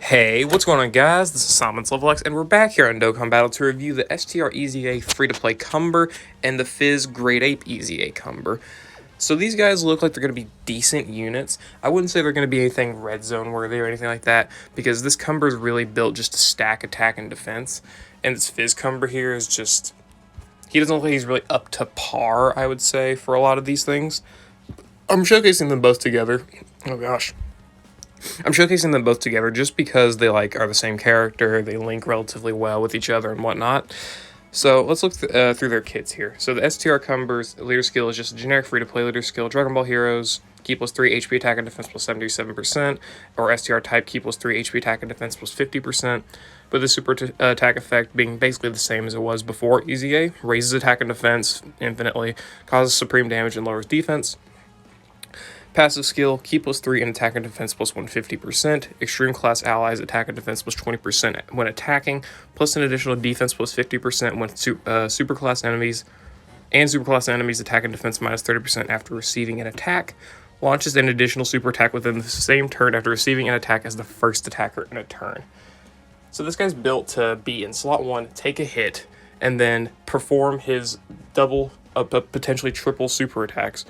Hey, what's going on, guys? This is Simon's Level X, and we're back here on Dokkan Battle to review the STR EZA free-to-play Cumber and the Fizz Great Ape EZA Cumber. So these guys look like they're going to be decent units. I wouldn't say they're going to be anything red zone worthy or anything like that, because this Cumber is really built just to stack attack and defense, and this Fizz Cumber here is just... he doesn't look like he's really up to par, I would say, for a lot of these things. I'm showcasing them both together. Oh gosh. I'm showcasing them both together just because they are the same character, they link relatively well with each other and whatnot. So let's look through their kits here. So the STR Cumber's leader skill is just a generic free-to-play leader skill. Dragon Ball Heroes, Ki plus 3 HP attack and defense plus 77%, or STR type Ki plus 3 HP attack and defense plus 50%, with the super attack effect being basically the same as it was before EZA. Raises attack and defense infinitely, causes supreme damage and lowers defense. Passive skill, Ki plus 3 in attack and defense plus 150%. Extreme class allies attack and defense plus 20% when attacking, plus an additional defense plus 50% when super class enemies attack and defense minus 30% after receiving an attack. Launches an additional super attack within the same turn after receiving an attack as the first attacker in a turn. So this guy's built to be in slot 1, take a hit, and then perform his double, potentially triple super attacks.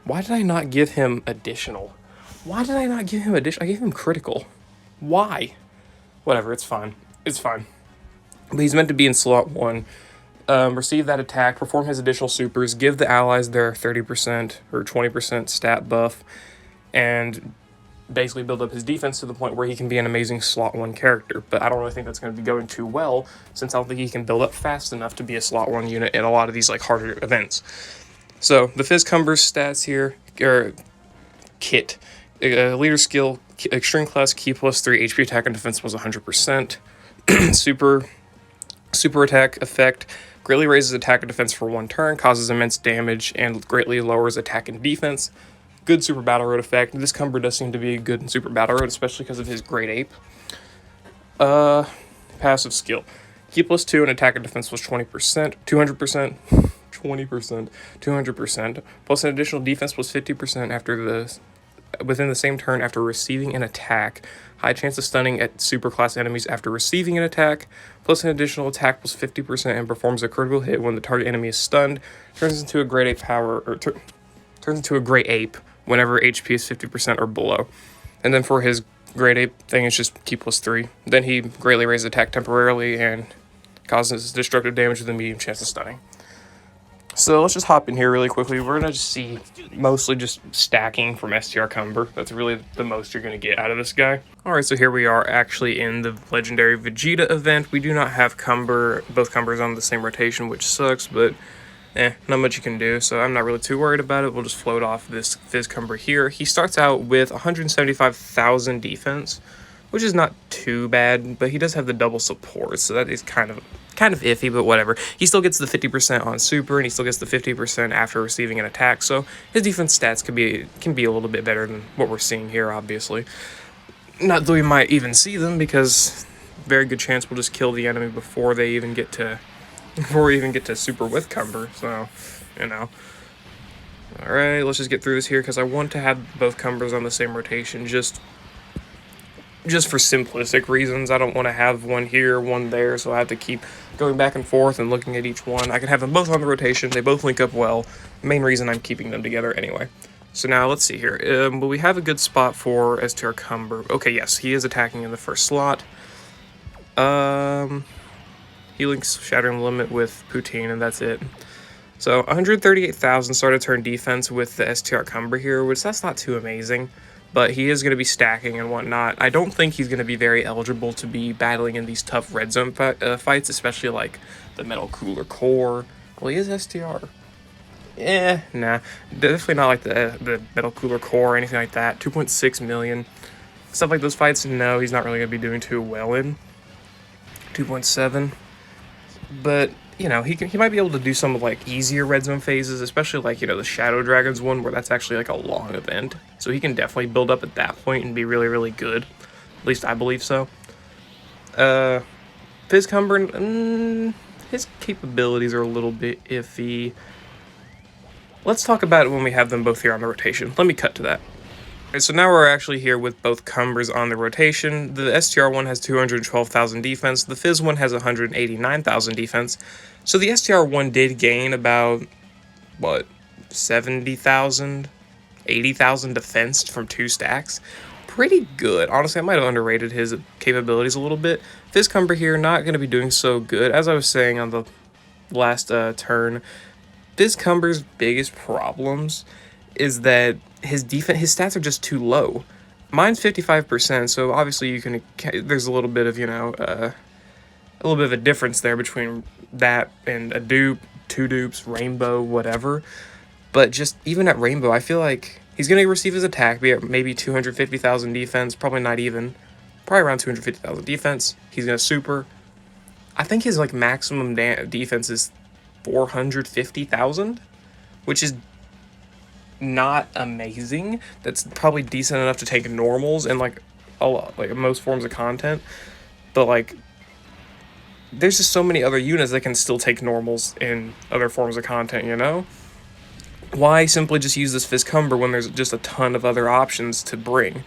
Why did I not give him additional? Why did I not give him additional? I gave him critical. Why? Whatever, it's fine. It's fine. But he's meant to be in slot 1. Receive that attack, perform his additional supers, give the allies their 30% or 20% stat buff, and basically build up his defense to the point where he can be an amazing slot 1 character. But I don't really think that's going to be going too well, since I don't think he can build up fast enough to be a slot 1 unit in a lot of these harder events. So, the Fizz Cumber's stats here, or kit, leader skill, extreme class, Ki plus 3, HP attack and defense was 100%, super attack effect, greatly raises attack and defense for 1 turn, causes immense damage, and greatly lowers attack and defense. Good Super Battle Road effect. This Cumber does seem to be good in Super Battle Road, especially because of his Great Ape. Passive skill, Ki plus 2 and attack and defense was 20%, 200%. 20%, 200%, plus an additional defense plus 50% within the same turn after receiving an attack. High chance of stunning at superclass enemies after receiving an attack, plus an additional attack plus 50% and performs a critical hit when the target enemy is stunned. Turns into a Great Ape turns into a Great Ape whenever HP is 50% or below. And then for his Great Ape thing, it's just Ki plus 3. Then he greatly raises attack temporarily and causes destructive damage with a medium chance of stunning. So let's just hop in here really quickly. We're going to just see mostly just stacking from STR Cumber. That's really the most you're going to get out of this guy. Alright, so here we are actually in the Legendary Vegeta event. We do not have both Cumbers on the same rotation, which sucks, but not much you can do. So I'm not really too worried about it. We'll just float off this Fizz Cumber here. He starts out with 175,000 defense, which is not too bad, but he does have the double support, so that is kind of iffy, but whatever. He still gets the 50% on super, and he still gets the 50% after receiving an attack, so his defense stats can be a little bit better than what we're seeing here, obviously. Not that we might even see them, because very good chance we'll just kill the enemy before we even get to super with Cumber, so, you know. Alright, let's just get through this here, because I want to have both Cumbers on the same rotation, just for simplistic reasons. I don't want to have one here, one there, so I have to keep going back and forth and looking at each one. I can have them both on the rotation. They both link up well. Main reason I'm keeping them together anyway. So now let's see here. Will we have a good spot for STR Cumber? Okay, yes, he is attacking in the first slot. He links Shattering Limit with Poutine, and that's it. So 138,000 start of turn defense with the STR Cumber here, which that's not too amazing. But he is going to be stacking and whatnot. I don't think he's going to be very eligible to be battling in these tough red zone fights, especially like the Metal Cooler Core. Well, he is STR. Nah. Definitely not like the Metal Cooler Core or anything like that. 2.6 million. Stuff like those fights, no, he's not really going to be doing too well in. 2.7. But, you know, he might be able to do some easier red zone phases, especially the Shadow Dragons one, where that's actually a long event. So he can definitely build up at that point and be really, really good. At least I believe so. Fizz Cumber, his capabilities are a little bit iffy. Let's talk about it when we have them both here on the rotation. Let me cut to that. Alright, so now we're actually here with both Cumbers on the rotation. The STR one has 212,000 defense, the Fizz one has 189,000 defense. So the STR one did gain about, what, 70,000, 80,000 defense from 2 stacks. Pretty good. Honestly, I might have underrated his capabilities a little bit. Fizz Cumber here, not going to be doing so good. As I was saying on the last turn, Fizz Cumber's biggest problems is that his stats are just too low. Mine's 55%, so obviously you can, there's a little bit of, a little bit of a difference there between that and a dupe, 2 dupes, rainbow, whatever. But just even at rainbow, I feel like he's going to receive his attack, be at maybe 250,000 defense, probably not even, probably around 250,000 defense. He's going to super. I think his like maximum defense is 450,000, which is not amazing. That's probably decent enough to take normals and like a lot, like most forms of content. But like, there's just so many other units that can still take normals in other forms of content, you know? Why simply just use this Fizz Cumber when there's just a ton of other options to bring?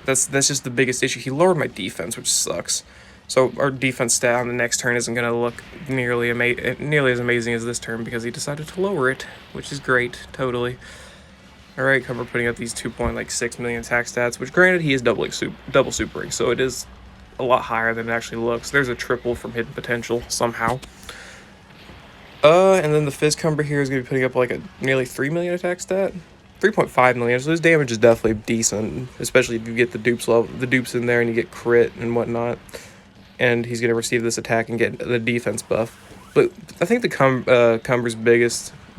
That's just the biggest issue. He lowered my defense, which sucks. So our defense stat on the next turn isn't going to look nearly as amazing as this turn because he decided to lower it, which is great, totally. Alright, Cumber putting up these 2.6 million attack stats, which granted he is double supering, so it is a lot higher than it actually looks. There's a triple from hidden potential somehow. And then the Fizz Cumber here is going to be putting up like a nearly 3 million attack stat. 3.5 million, so his damage is definitely decent, especially if you get the dupes in there and you get crit and whatnot. And he's going to receive this attack and get the defense buff. But I think the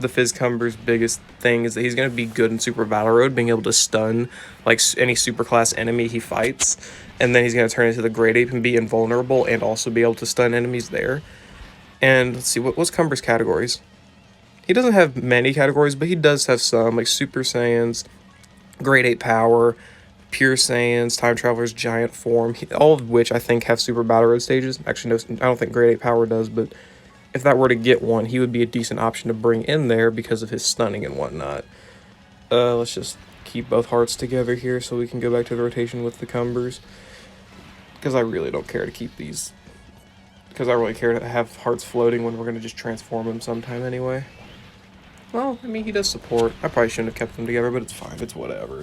Fizz Cumber's biggest thing is that he's going to be good in Super Battle Road, being able to stun like any super class enemy he fights. And then he's going to turn into the Great Ape and be invulnerable and also be able to stun enemies there. And let's see, what's Cumber's categories? He doesn't have many categories, but he does have some, like Super Saiyans, Great Ape Power, Pure Saiyans, Time Traveler's Giant Form, all of which I think have Super Battle Road stages. Actually, no, I don't think Great Ape Power does, but if that were to get one, he would be a decent option to bring in there because of his stunning and whatnot. Let's just keep both hearts together here so we can go back to the rotation with the Cumbers. Because I really don't care to keep these. Because I really care to have hearts floating when we're going to just transform him sometime anyway. Well, I mean, he does support. I probably shouldn't have kept them together, but it's fine. It's whatever.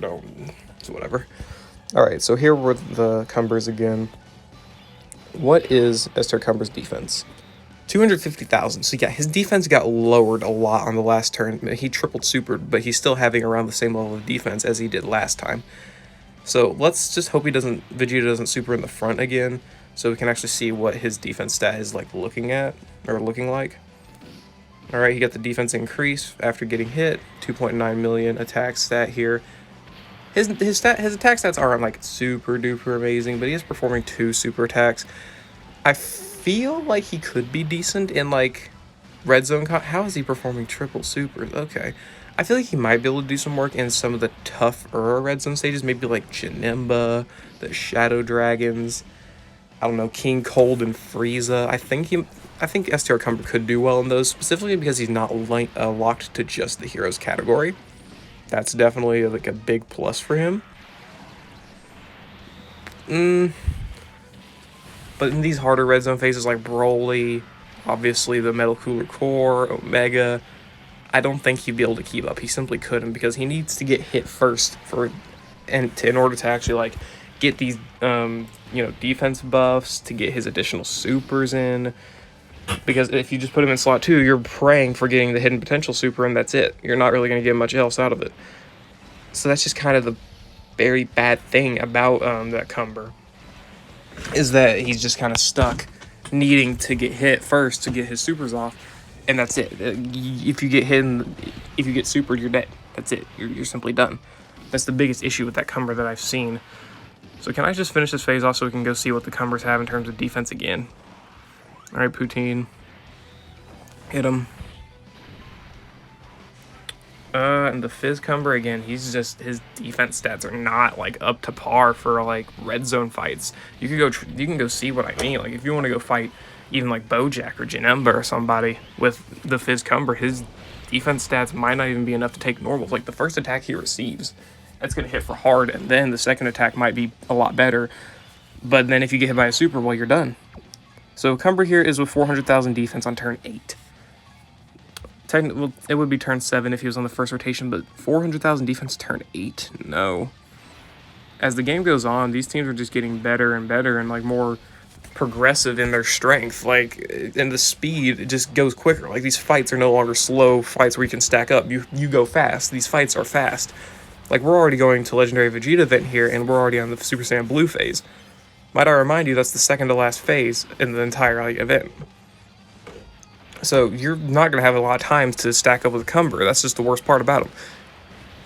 It's whatever. Alright, so here were the Cumbers again. What is STR Cumber's defense? 250,000. So yeah, his defense got lowered a lot on the last turn. He tripled supered, but he's still having around the same level of defense as he did last time. So let's just hope Vegeta doesn't super in the front again, so we can actually see what his defense stat is like looking like. Alright, he got the defense increase after getting hit. 2.9 million attack stat here. His attack stats aren't like super duper amazing, but he is performing 2 super attacks. I feel like he could be decent in like red zone. How is he performing triple supers? Okay. I feel like he might be able to do some work in some of the tougher red zone stages, maybe like Janemba, the Shadow Dragons, I don't know, King Cold and Frieza. I think STR Cumber could do well in those, specifically because he's not locked to just the heroes category. That's definitely like a big plus for him. But in these harder red zone phases like Broly, obviously the Metal Cooler Core, Omega, I don't think he'd be able to keep up. He simply couldn't because he needs to get hit first in order to actually like get these defense buffs, to get his additional supers in. Because if you just put him in slot 2, you're praying for getting the hidden potential super, and that's it. You're not really going to get much else out of it. So that's just kind of the very bad thing about that Cumber, is that he's just kind of stuck needing to get hit first to get his supers off, and that's it. If you get hit, if you get supered, you're dead. That's it. You're simply done. That's the biggest issue with that Cumber that I've seen. So can I just finish this phase off so we can go see what the Cumbers have in terms of defense again? Alright, Poutine. Hit him. And the Fizz Cumber, again, his defense stats are not, like, up to par for, like, red zone fights. You can go see what I mean. Like, if you want to go fight even, like, Bojack or Janemba or somebody with the Fizz Cumber, his defense stats might not even be enough to take normals. Like, the first attack he receives That's going to hit for hard, and then the second attack might be a lot better. But then if you get hit by a super, well, you're done. So Cumber here is with 400,000 defense on turn 8. Well, it would be turn 7 if he was on the first rotation, but 400,000 defense turn 8? No. As the game goes on, these teams are just getting better and better and, like, more progressive in their strength. Like, and the speed, it just goes quicker. Like, these fights are no longer slow fights where you can stack up. You go fast. These fights are fast. Like, we're already going to Legendary Vegeta event here, and we're already on the Super Saiyan Blue phase. Might I remind you, that's the second to last phase in the entire, like, event. So you're not going to have a lot of time to stack up with Cumber. That's just the worst part about him.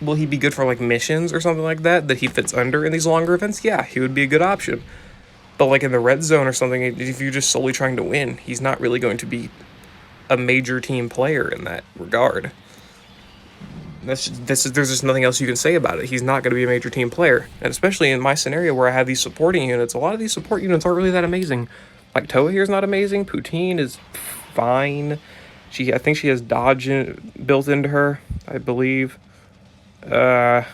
Will he be good for, like, missions or something like that he fits under in these longer events? Yeah, he would be a good option. But, like, in the red zone or something, if you're just solely trying to win, he's not really going to be a major team player in that regard. There's just nothing else you can say about it. He's not going to be a major team player. And especially in my scenario where I have these supporting units, a lot of these support units aren't really that amazing. Like, Toa here is not amazing. Poutine is fine. I think she has dodge built into her, I believe. No,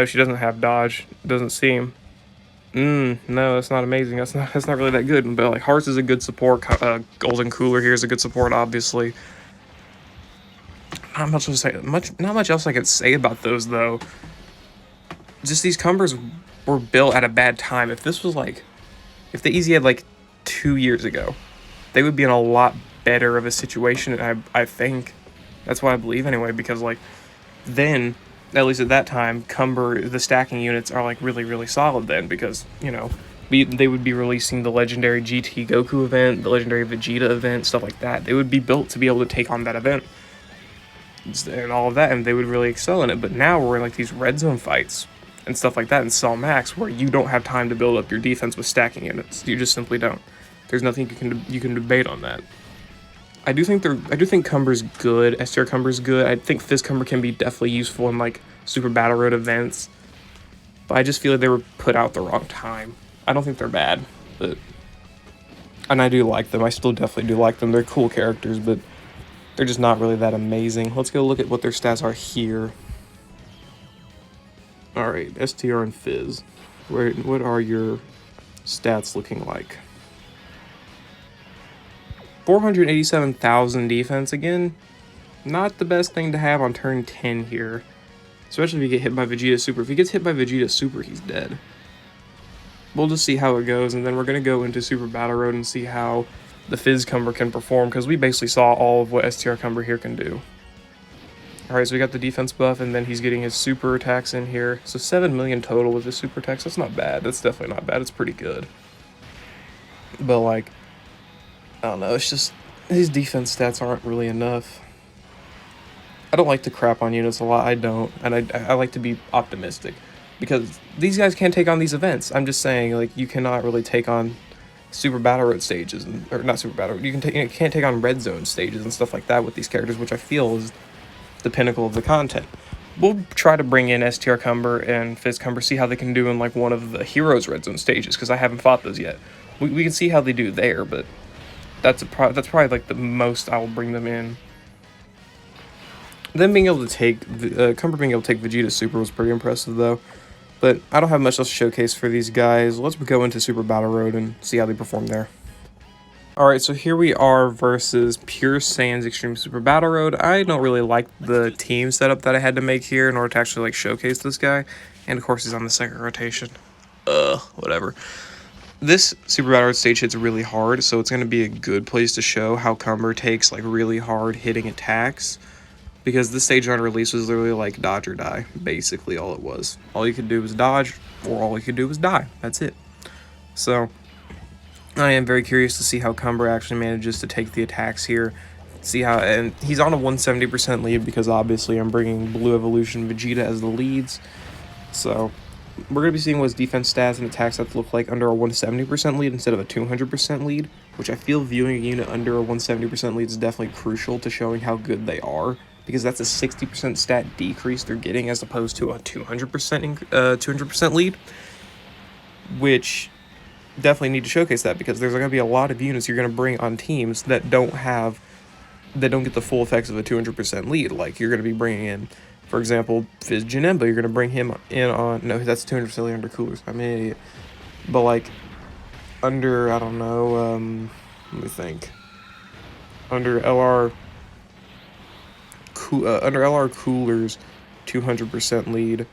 she doesn't have dodge. Doesn't seem. No, that's not amazing. That's not really that good. But, like, Hearts is a good support. Golden Cooler here is a good support, obviously. Not much else I could say about those, though. Just these Cumbers were built at a bad time. If this was, like, if the EZA had, like, 2 years ago, they would be in a lot better of a situation, I think. That's what I believe, anyway, because, like, then, at least at that time, Cumber, the stacking units are, like, really, really solid then, because, you know, they would be releasing the Legendary GT Goku event, the Legendary Vegeta event, stuff like that. They would be built to be able to take on that event and all of that, and they would really excel in it. But now we're in, like, these red zone fights and stuff like that in Cell Max, where you don't have time to build up your defense with stacking units. You just simply don't. There's nothing you can debate on that. I do think Cumber's good. STR Cumber's good. I think Fizz Cumber can be definitely useful in, like, Super Battle Road events. But I just feel like they were put out the wrong time. I don't think they're bad, and I do like them. I still definitely do like them. They're cool characters, but they're just not really that amazing. Let's go look at what their stats are here. Alright, STR and Fizz. What are your stats looking like? 487,000 defense again. Not the best thing to have on turn 10 here. Especially if you get hit by Vegeta Super. If he gets hit by Vegeta Super, he's dead. We'll just see how it goes, and then we're going to go into Super Battle Road and see how the Fizz Cumber can perform, because we basically saw all of what STR Cumber here can do. Alright, so we got the defense buff, and then he's getting his super attacks in here. So 7 million total with his super attacks. That's not bad. That's definitely not bad. It's pretty good. But, like, I don't know. It's just his defense stats aren't really enough. I don't like to crap on units a lot. I don't. And I like to be optimistic, because these guys can't take on these events. I'm just saying, like, you cannot really take on Super Battle Road stages, or not Super Battle Road. You can't take on Red Zone stages and stuff like that with these characters, which I feel is the pinnacle of the content. We'll try to bring in STR Cumber and Fizz Cumber, see how they can do in, like, one of the Heroes Red Zone stages, because I haven't fought those yet. We can see how they do there, but that's probably, like, the most I will bring them in. Them being able to take Cumber being able to take Vegeta Super was pretty impressive, though. But I don't have much else to showcase for these guys. Let's go into Super Battle Road and see how they perform there. Alright, so here we are versus Pure Saiyan's Extreme Super Battle Road. I don't really like the team setup that I had to make here in order to actually, like, showcase this guy. And of course he's on the second rotation. Whatever. This Super Battle Road stage hits really hard, so it's going to be a good place to show how Cumber takes, like, really hard hitting attacks. Because this stage on release was literally like dodge or die, basically all it was. All you could do was dodge, or all you could do was die. That's it. So I am very curious to see how Cumber actually manages to take the attacks here. See how, and he's on a 170% lead, because obviously I'm bringing Blue Evolution Vegeta as the leads. So we're going to be seeing what his defense stats and attack stats look like under a 170% lead instead of a 200% lead, which I feel viewing a unit under a 170% lead is definitely crucial to showing how good they are, because that's a 60% stat decrease they're getting as opposed to a 200% lead, which definitely need to showcase that, because there's going to be a lot of units you're going to bring on teams that don't get the full effects of a 200% lead. Like, you're going to be bringing in For example, Fizz Janemba, you're going to bring him in on... No, that's 200% under coolers. I'm an idiot. But, like, under, I don't know, let me think. Under LR coolers, 200% lead.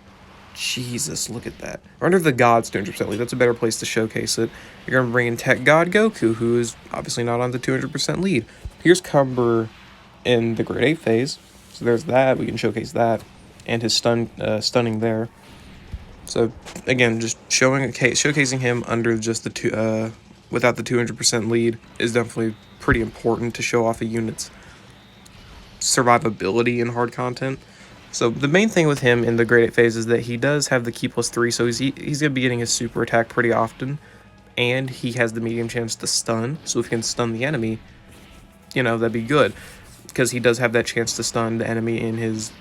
Jesus, look at that. Or under the Gods 200% lead. That's a better place to showcase it. You're going to bring in Tech God Goku, who is obviously not on the 200% lead. Here's Cumber in the grade 8 phase. So there's that. We can showcase that. And his stunning there. So, again, just showcasing him under just the without the 200% lead is definitely pretty important to show off a unit's survivability in hard content. So the main thing with him in the grade 8 phase is that he does have the key +3, so he's going to be getting his super attack pretty often, and he has the medium chance to stun, so if he can stun the enemy, you know, that'd be good, because he does have that chance to stun the enemy in his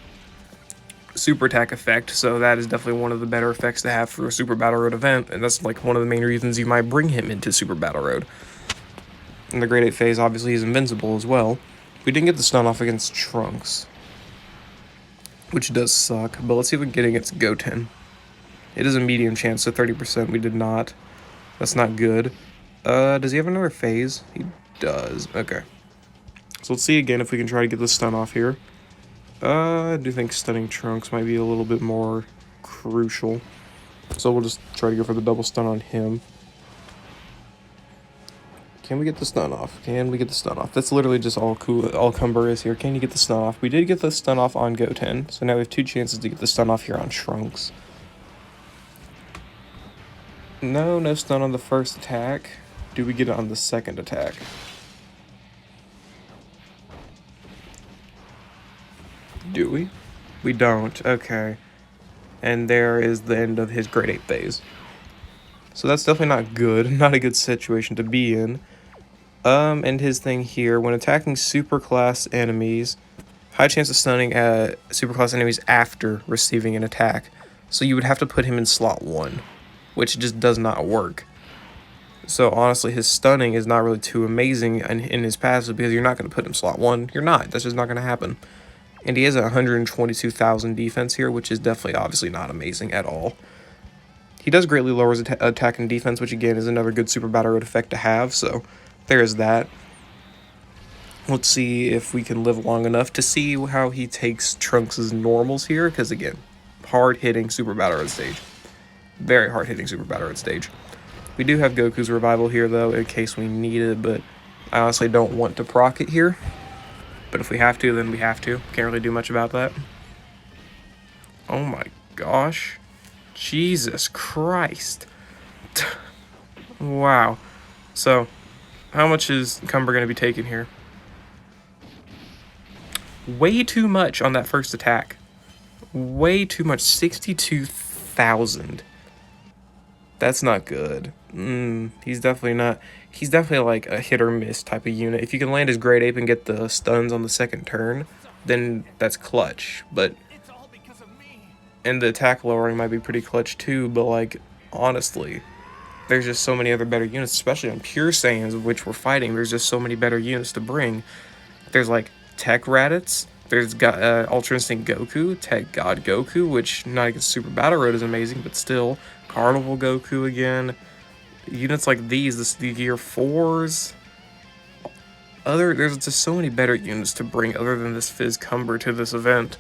super attack effect, so that is definitely one of the better effects to have for a Super Battle Road event, and that's like one of the main reasons you might bring him into Super Battle Road. In the grade 8 phase, obviously he's invincible as well. We didn't get the stun off against Trunks, which does suck, but let's see if we can get against Goten. It is a medium chance, so 30% we did not. That's not good. Does he have another phase? He does. Okay. So let's see again if we can try to get the stun off here. I do think stunning Trunks might be a little bit more crucial. So we'll just try to go for the double stun on him. Can we get the stun off? Can we get the stun off? That's literally just all Cumber is here. Can you get the stun off? We did get the stun off on Goten, so now we have 2 chances to get the stun off here on Trunks. No stun on the first attack. Do we get it on the second attack? Do we? We don't. Okay. And there is the end of his grade 8 phase. So that's definitely not good. Not a good situation to be in. And his thing here, when attacking superclass enemies, high chance of stunning superclass enemies after receiving an attack. So you would have to put him in slot 1, which just does not work. So honestly, his stunning is not really too amazing in his passive because you're not going to put him slot 1. You're not. That's just not going to happen. And he has a 122,000 defense here, which is definitely obviously not amazing at all. He does greatly lower his attack and defense, which again is another good Super Battle Road effect to have, so there is that. Let's see if we can live long enough to see how he takes Trunks' normals here, because again, hard-hitting Super Battle Road stage. Very hard-hitting Super Battle Road stage. We do have Goku's Revival here, though, in case we need it, but I honestly don't want to proc it here. But if we have to, then we have to. Can't really do much about that. Oh my gosh. Jesus Christ. Wow. So, how much is Cumber going to be taking here? Way too much on that first attack. Way too much. 62,000. That's not good. He's definitely not. He's definitely like a hit or miss type of unit. If you can land his grade 8 and get the stuns on the second turn, then that's clutch. But and the attack lowering might be pretty clutch too. But like honestly, there's just so many other better units, especially on Pure Saiyans, which we're fighting. There's just so many better units to bring. There's like Tech Raditz. There's Ultra Instinct Goku, Tech God Goku, which not against Super Battle Road is amazing, but still. Carnival Goku again. Units like these, the Gear 4s. There's just so many better units to bring other than this Fizz Cumber to this event.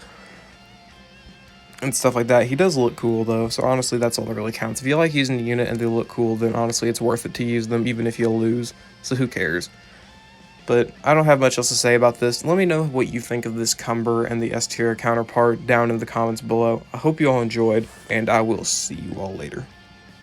And stuff like that. He does look cool though, so honestly that's all that really counts. If you like using the unit and they look cool, then honestly it's worth it to use them even if you'll lose. So who cares? But I don't have much else to say about this. Let me know what you think of this Cumber and the STR counterpart down in the comments below. I hope you all enjoyed, and I will see you all later.